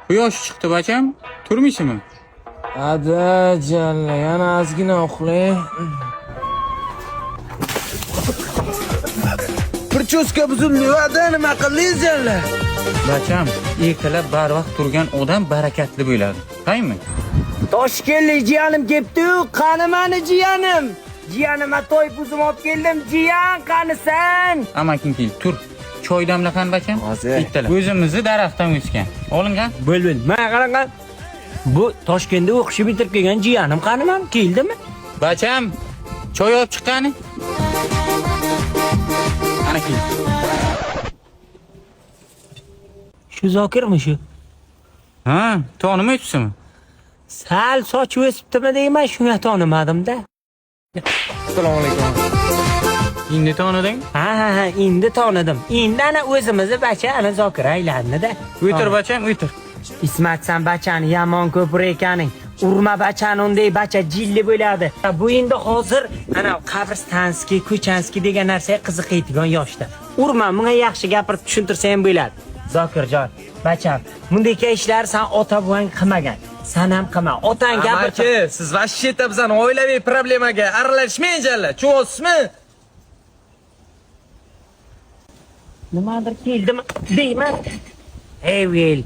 Quyosh chiqdi bacham. Turmaysizmi? Ada jalla, yana ozgina uxlay. Prichoska buzildi, ada nima qildingiz jalla? Bacham, ertalab barvaqt turgan odam barakatli bo'ladi. Qaymi? Toshkentlik jiyanim kelibdi-yu, qani mani jiyanim? Jiyanimga to'y buzim olib keldim, jiyan qanisan? Amaking kel, tur. Choy damlagan bacham. Hozir. Bittalar. O'zimizni daraxtdan o'sgan. Olingan. Bo'l. Mana qarang. Bu Toshkentda o'qishni bitirib kelgan jiyanim qaniman? Keldimi? Bacham, choy olib chiqqani? Ana kel. Shu Zokirmi shu? Ha, tonimayapsizmi? Sal soch o'sibdimi deyman, shunga tonimadim-da. Assalomu alaykum. Endi taniding? Ha, endi tonidim. Endi ana o'zimizni bacha ana Zokir aylandi-da. O'tir bacham, o'tir. Ismatsan bachani yomon ko'pir ekaning. Urma bachani unday bacha jilli bo'ladi. Bu endi hozir ana qabristonski, ko'chanski degan narsaga qiziqaydigan yoshda. Urma, menga yaxshi gapirib tushuntirsang bo'ladi. Zokirjon, bacham, bunday ishlar sen ota-buvang qilmagan. Sen ham qilma. Otang gapirdi. Amaki, siz vashsheta bizani oilaviy problemaga aralashmang jalla. Tushunasizmi? Nimadir keldimi deyman. Ey vel,